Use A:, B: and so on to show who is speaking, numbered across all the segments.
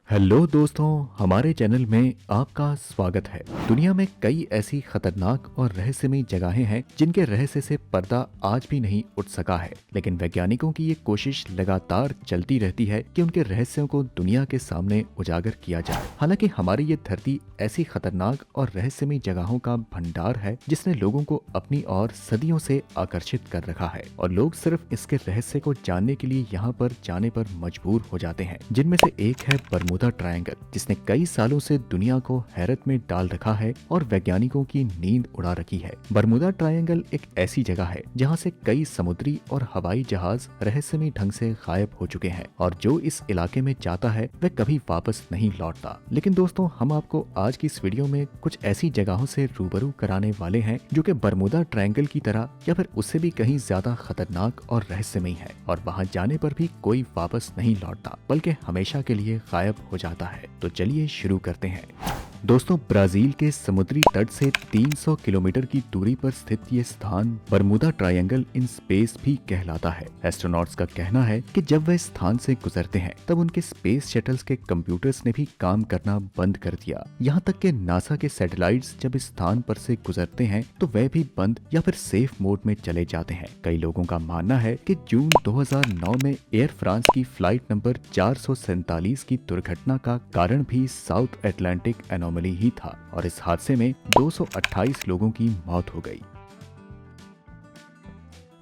A: Hello दोस्तों, हमारे channel में आपका स्वागत है। दुनिया में कई ऐसी खतरनाक और रहस्यमयी जगहें हैं जिनके रहस्य से पर्दा आज भी नहीं उठ सका है, लेकिन वैज्ञानिकों की ये कोशिश लगातार चलती रहती है कि उनके रहस्यों को दुनिया के सामने उजागर किया जाए। हालांकि हमारी ये धरती ऐसी खतरनाक और रहस्यमयी जगहों का भंडार है जिसने लोगों को अपनी ओर सदियों से आकर्षित कर रखा है और लोग सिर्फ इसके रहस्य को जानने के लिए यहाँ पर जाने पर मजबूर हो जाते हैं। जिनमें से एक है बरमूडा ट्रायंगल, जिसने कई सालों से दुनिया को हैरत में डाल रखा है और वैज्ञानिकों की नींद उड़ा रखी है। बरमूडा ट्रायंगल एक ऐसी जगह है जहाँ से कई समुद्री और हवाई जहाज रहस्यमयी ढंग से गायब हो चुके हैं और जो इस इलाके में जाता है वह कभी वापस नहीं लौटता। लेकिन दोस्तों, हम आपको आज की इस वीडियो में कुछ ऐसी जगहों से रूबरू कराने वाले हैं जो कि बरमूडा ट्रायंगल की तरह या फिर उससे भी कहीं ज्यादा खतरनाक और रहस्यमयी है और वहाँ जाने पर भी कोई वापस नहीं लौटता बल्कि हमेशा के लिए गायब हो जाता है। तो चलिए शुरू करते हैं। दोस्तों, ब्राजील के समुद्री तट से 300 किलोमीटर की दूरी पर स्थित ये स्थान बरमूडा ट्रायंगल इन स्पेस भी कहलाता है। एस्ट्रोनॉट्स का कहना है कि जब वह इस स्थान से गुजरते हैं तब उनके स्पेस शटल्स के कंप्यूटर्स ने भी काम करना बंद कर दिया। यहाँ तक कि नासा के सैटेलाइट्स जब इस स्थान पर से गुजरते हैं तो वह भी बंद या फिर सेफ मोड में चले जाते हैं। कई लोगों का मानना है कि जून 2009 में एयर फ्रांस की फ्लाइट नंबर 447 की दुर्घटना का कारण भी साउथ अटलांटिक एनोमली ही था और इस हादसे में 228 लोगों की मौत हो गई।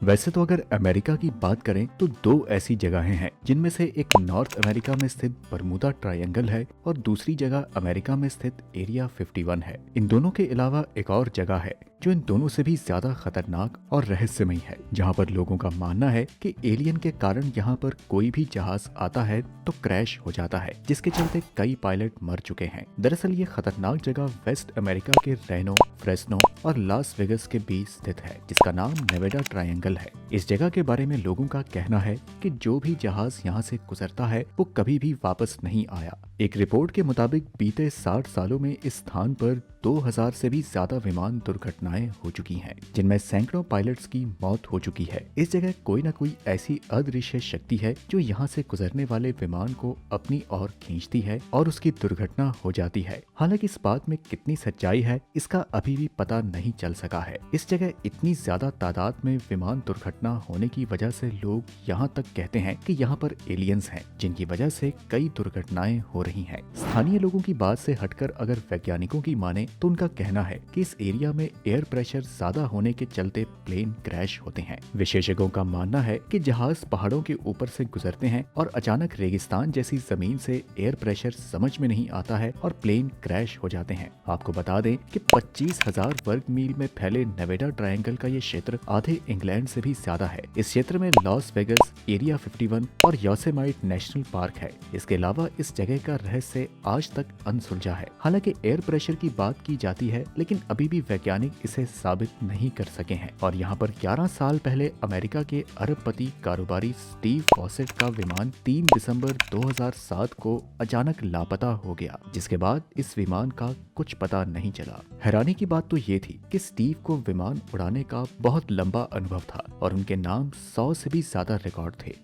A: वैसे तो अगर अमेरिका की बात करें तो दो ऐसी जगहें हैं जिनमें से एक नॉर्थ अमेरिका में स्थित बरमूडा ट्रायंगल है और दूसरी जगह अमेरिका में स्थित एरिया 51 है। इन दोनों के अलावा एक और जगह है जो इन दोनों से भी ज्यादा खतरनाक और रहस्यमयी है, जहां पर लोगों का मानना है कि एलियन के कारण यहां पर कोई भी जहाज आता है तो क्रैश हो जाता है, जिसके चलते कई पायलट मर चुके हैं। दरअसल ये खतरनाक जगह वेस्ट अमेरिका के रेनो, फ्रेस्नो और लास वेगस के बीच स्थित है, जिसका नाम नेवेडा ट्रायंगल है। इस जगह के बारे में लोगों का कहना है कि जो भी जहाज यहाँ से गुजरता है वो कभी भी वापस नहीं आया। एक रिपोर्ट के मुताबिक बीते 60 सालों में इस स्थान पर 2000 से भी ज्यादा विमान दुर्घटनाएं हो चुकी हैं, जिनमें सैकड़ों पायलट्स की मौत हो चुकी है। इस जगह कोई न कोई ऐसी अदृश्य शक्ति है जो यहाँ से गुजरने वाले विमान को अपनी ओर खींचती है और उसकी दुर्घटना हो जाती है। हालांकि इस बात में कितनी सच्चाई है इसका अभी भी पता नहीं चल सका है। इस जगह इतनी ज्यादा तादाद में विमान दुर्घटना होने की वजह से लोग यहाँ तक कहते हैं कि यहाँ पर एलियंस हैं, जिनकी वजह से कई दुर्घटनाएं हो रही हैं। स्थानीय लोगों की बात से हटकर अगर वैज्ञानिकों की माने तो उनका कहना है कि इस एरिया में एयर प्रेशर ज्यादा होने के चलते प्लेन क्रैश होते हैं। विशेषज्ञों का मानना है कि जहाज पहाड़ों के ऊपर से गुजरते हैं और अचानक रेगिस्तान जैसी जमीन से एयर प्रेशर समझ में नहीं आता है और प्लेन क्रैश हो जाते हैं। आपको बता दें कि 25,000 वर्ग मील में फैले नेवेडा ट्रायंगल का ये क्षेत्र आधे इंग्लैंड से भी ज्यादा है। इस क्षेत्र में लॉस वेगस, एरिया 51 और योसेमाइट नेशनल पार्क है। इसके अलावा इस जगह का रहस्य आज तक अनसुलझा है। हालांकि एयर प्रेशर की बात की जाती है, लेकिन अभी भी वैज्ञानिक इसे साबित नहीं कर सके हैं। और यहाँ पर 11 साल पहले अमेरिका के अरबपति कारोबारी स्टीव फॉसेट का विमान 3 दिसंबर 2007 को अचानक लापता हो गया, जिसके बाद इस विमान का कुछ पता नहीं चला। हैरानी की बात तो ये थी कि स्टीव को विमान उड़ाने का बहुत लंबा अनुभव था और उनके नाम 100 से भी ज्यादा रिकॉर्ड थे।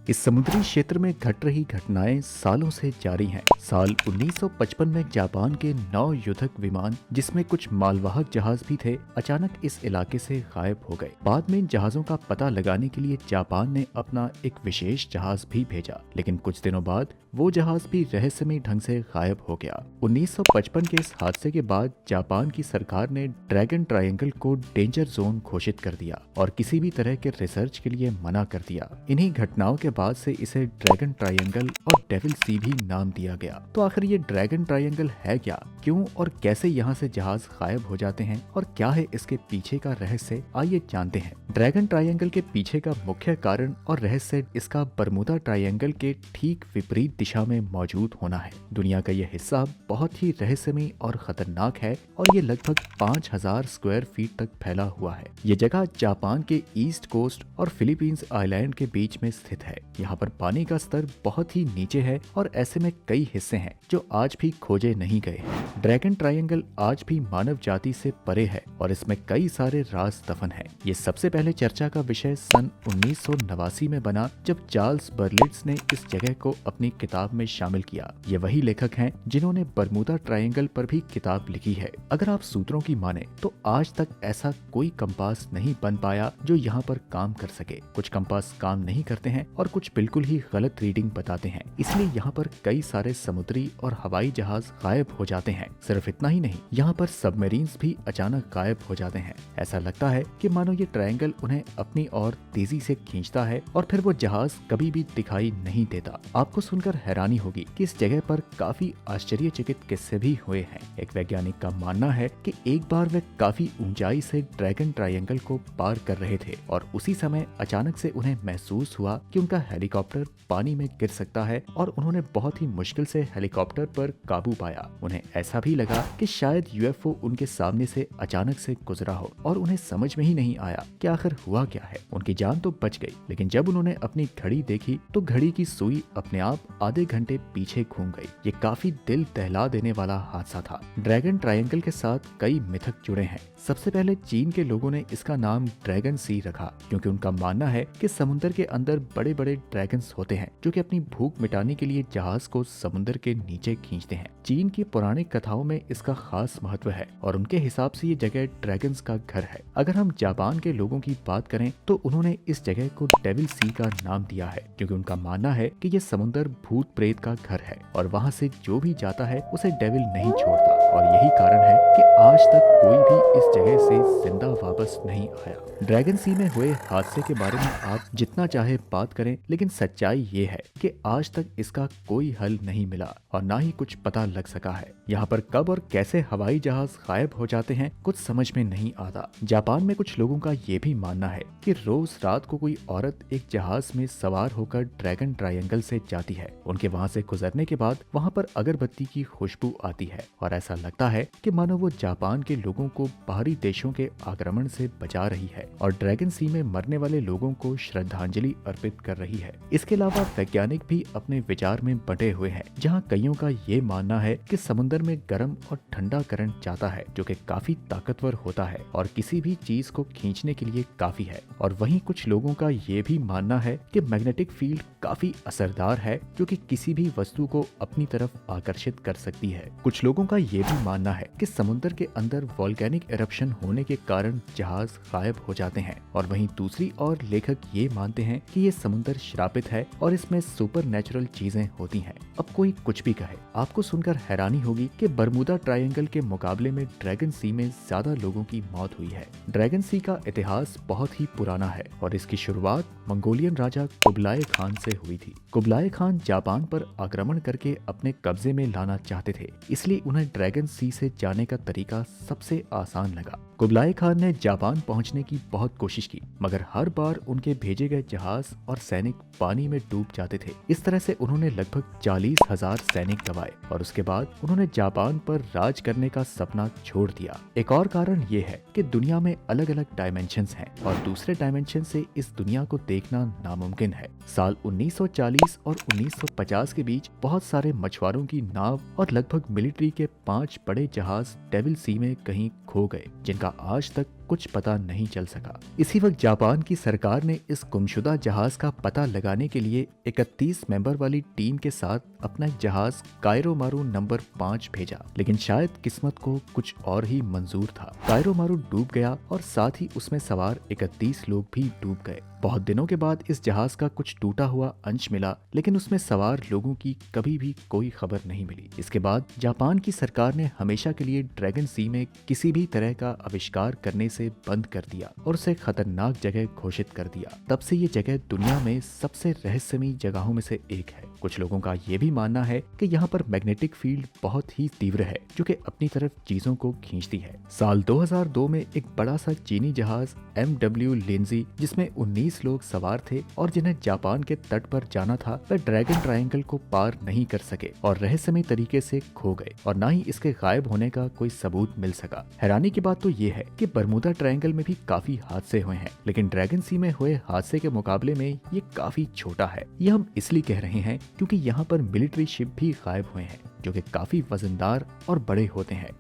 A: इस समुद्री क्षेत्र में घट रही घटनाएं सालों से जारी हैं। साल 1955 में जापान के 9 युद्धक विमान, जिसमें कुछ मालवाहक जहाज भी थे, अचानक इस इलाके से गायब हो गए। बाद में इन जहाजों का पता लगाने के लिए जापान ने अपना एक विशेष जहाज भी भेजा, लेकिन कुछ दिनों बाद वो जहाज भी रहस्यमयी ढंग से गायब हो गया। 1955 के इस हादसे के बाद जापान की सरकार ने ड्रैगन ट्रायंगल को डेंजर जोन घोषित कर दिया और किसी भी तरह के रिसर्च के लिए मना कर दिया। इन्हीं घटनाओं के बाद से इसे ड्रैगन ट्रायंगल और डेविल सी भी नाम दिया गया। तो आखिर ये ड्रैगन ट्रायंगल है क्या, क्यों और कैसे यहाँ से जहाज गायब हो जाते हैं और क्या है इसके पीछे का रहस्य, आइए जानते हैं। ड्रैगन ट्रायंगल के पीछे का मुख्य कारण और रहस्य इसका बरमूडा ट्रायंगल के ठीक विपरीत दिशा में मौजूद होना है। दुनिया का यह हिस्सा बहुत ही रहस्यमयी और खतरनाक है और ये लगभग 5000 स्क्वायर फीट तक फैला हुआ है। ये जगह जापान के ईस्ट कोस्ट और फिलीपींस आइलैंड के बीच में स्थित है। यहाँ पर पानी का स्तर बहुत ही नीचे है और ऐसे में कई हिस्से हैं जो आज भी खोजे नहीं गए। ड्रैगन ट्रायंगल आज भी मानव जाति से परे है और इसमें कई सारे राज दफन हैं। ये सबसे पहले चर्चा का विषय सन 1989 में बना, जब चार्ल्स बर्लिट्ज ने इस जगह को अपनी किताब में शामिल किया। ये वही लेखक हैं जिन्होंने बरमूदा ट्रायंगल पर भी किताब लिखी है। अगर आप सूत्रों की माने तो आज तक ऐसा कोई कंपास नहीं बन पाया जो यहाँ पर काम कर सके। कुछ कंपास काम नहीं करते हैं और कुछ बिल्कुल ही गलत रीडिंग बताते हैं, इसलिए यहाँ पर कई सारे समुद्री और हवाई जहाज गायब हो जाते हैं। सिर्फ इतना ही नहीं, यहाँ पर सबमरीन्स भी अचानक गायब हो जाते हैं। ऐसा लगता है कि मानो ये ट्रायंगल उन्हें अपनी ओर तेजी से खींचता है और फिर वो जहाज कभी भी दिखाई नहीं देता। आपको सुनकर हैरानी होगी कि इस जगह पर काफी आश्चर्यचकित किस्से भी हुए हैं। एक वैज्ञानिक का मानना है कि एक बार वे काफी ऊंचाई से ड्रैगन ट्रायंगल को पार कर रहे थे और उसी समय अचानक से उन्हें महसूस हुआ कि उनका हेलीकॉप्टर पानी में गिर सकता है और उन्होंने बहुत ही मुश्किल से हेलीकॉप्टर पर काबू पाया। उन्हें ऐसा भी लगा कि शायद यूएफओ उनके सामने से अचानक से गुजरा हो और उन्हें समझ में ही नहीं आया कि आखिर हुआ क्या है। उनकी जान तो बच गई, लेकिन जब उन्होंने अपनी घड़ी देखी तो घड़ी की सुई अपने आप आधे घंटे पीछे घूम गई। ये काफी दिल दहला देने वाला हादसा था। ड्रैगन ट्रायंगल के साथ कई मिथक जुड़े हैं। सबसे पहले चीन के लोगों ने इसका नाम ड्रैगन सी रखा क्योंकि उनका मानना है कि समुद्र के अंदर बड़े बड़े ड्रैगन्स होते हैं जो कि अपनी भूख मिटाने के लिए जहाज को समुद्र के नीचे खींचते हैं। चीन की पौराणिक कथाओं में इसका खास महत्व है और उनके हिसाब से ये जगह ड्रैगन्स का घर है। अगर हम जापान के लोगों की बात करें तो उन्होंने इस जगह को डेविल सी का नाम दिया है क्योंकि उनका मानना है कि ये समुद्र भूत प्रेत का घर है और वहाँ से जो भी जाता है उसे डेविल नहीं छोड़ता और यही कारण है कि आज तक कोई भी इस जगह से जिंदा वापस नहीं आया। ड्रैगन सी में हुए हादसे के बारे में आप जितना चाहे बात करें, लेकिन सच्चाई ये है कि आज तक इसका कोई हल नहीं मिला और ना ही कुछ पता लग सका है। यहाँ पर कब और कैसे हवाई जहाज गायब हो जाते हैं कुछ समझ में नहीं आता। जापान में कुछ लोगों का ये भी मानना है कि रोज रात को कोई औरत एक जहाज में सवार होकर ड्रैगन ट्रायंगल से जाती है। उनके वहाँ से गुजरने के बाद वहाँ पर अगरबत्ती की खुशबू आती है और ऐसा लगता है कि मानो वो जापान के लोगों को बाहरी देशों के आक्रमण से बचा रही है और ड्रैगन सी में मरने वाले लोगों को श्रद्धांजलि अर्पित कर रही है। इसके अलावा वैज्ञानिक भी अपने विचार में बंटे हुए हैं, जहां कईयों का ये मानना है कि समुद्र में गर्म और ठंडा करंट जाता है जो कि काफी ताकतवर होता है और किसी भी चीज को खींचने के लिए काफी है। और वहीं कुछ लोगों का ये भी मानना है कि मैग्नेटिक फील्ड काफी असरदार है जो कि किसी भी वस्तु को अपनी तरफ आकर्षित कर सकती है। कुछ लोगों का ये भी मानना है कि समुद्र के अंदर वोल्केनिक इरप्शन होने के कारण जहाज गायब हो जाते हैं और वहीं दूसरी ओर लेखक ये मानते हैं कि ये समुद्र श्रापित है और इसमें सुपर नेचुरल चीजें होती हैं। अब कोई कुछ भी कहे, आपको सुनकर हैरानी होगी कि बरमूदा ट्रायंगल के मुकाबले में ड्रैगन सी में ज्यादा लोगों की मौत हुई है। ड्रैगन सी का इतिहास बहुत ही पुराना है और इसकी शुरुआत मंगोलियन राजा कुबलाई खान से हुई थी। कुबलाई खान जापान पर आक्रमण करके अपने कब्जे में लाना चाहते थे, इसलिए उन्हें ड्रैगन सी से जाने का तरीका सबसे आसान लगा। कुबलाई खान ने जापान पहुंचने की बहुत कोशिश की, मगर हर बार उनके भेजे गए जहाज और सैनिक पानी में डूब जाते थे। इस तरह से उन्होंने लगभग 40,000 सैनिक गंवाए और उसके बाद उन्होंने जापान पर राज करने का सपना छोड़ दिया। एक और कारण ये है कि दुनिया में अलग अलग डायमेंशंस हैं और दूसरे डायमेंशन से इस दुनिया को देखना नामुमकिन है। साल 1940 और 1950 के बीच बहुत सारे मछुआरों की नाव और लगभग मिलिट्री के 5 बड़े जहाज डेविल सी में कहीं खो गए, जिनका आज तक कुछ पता नहीं चल सका। इसी वक्त जापान की सरकार ने इस गुमशुदा जहाज का पता लगाने के लिए 31 मेंबर वाली टीम के साथ अपना जहाज कायरोमारू नंबर 5 भेजा, लेकिन शायद किस्मत को कुछ और ही मंजूर था। कायरोमारू डूब गया और साथ ही उसमें सवार 31 लोग भी डूब गए। बहुत दिनों के बाद इस जहाज का कुछ टूटा हुआ अंश मिला, लेकिन उसमें सवार लोगों की कभी भी कोई खबर नहीं मिली। इसके बाद जापान की सरकार ने हमेशा के लिए ड्रैगन सी में किसी भी तरह का आविष्कार करने से बंद कर दिया और उसे खतरनाक जगह घोषित कर दिया। तब से ये जगह दुनिया में सबसे रहस्यमयी जगहों में से एक है। कुछ लोगों का ये भी मानना है कि यहाँ पर मैग्नेटिक फील्ड बहुत ही तीव्र है जो कि अपनी तरफ चीजों को खींचती है। साल 2002 में एक बड़ा सा चीनी जहाज MW लिंजी, जिसमें 19 लोग सवार थे और जिन्हें जापान के तट पर जाना था, वह ड्रैगन ट्रायंगल को पार नहीं कर सके और रहस्यमयी तरीके से खो गए और न ही इसके गायब होने का कोई सबूत मिल सका। हैरानी की बात तो ये है कि बरमूदा ट्रायंगल में भी काफी हादसे हुए हैं, लेकिन ड्रैगन सी में हुए हादसे के मुकाबले में ये काफी छोटा है। ये हम इसलिए कह रहे हैं क्योंकि यहाँ पर मिलिट्री शिप भी गायब हुए हैं जो कि काफी वजनदार और बड़े होते हैं।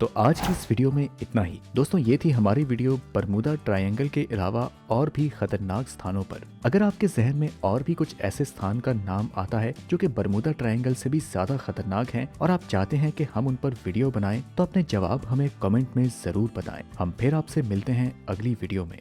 A: तो आज की इस वीडियो में इतना ही। दोस्तों, ये थी हमारी वीडियो बरमूडा ट्रायंगल के अलावा और भी खतरनाक स्थानों पर। अगर आपके जहन में और भी कुछ ऐसे स्थान का नाम आता है जो कि बरमूडा ट्रायंगल से भी ज्यादा खतरनाक हैं और आप चाहते हैं कि हम उन पर वीडियो बनाएं, तो अपने जवाब हमें कमेंट में जरूर बताएं। हम फिर आपसे मिलते हैं अगली वीडियो में।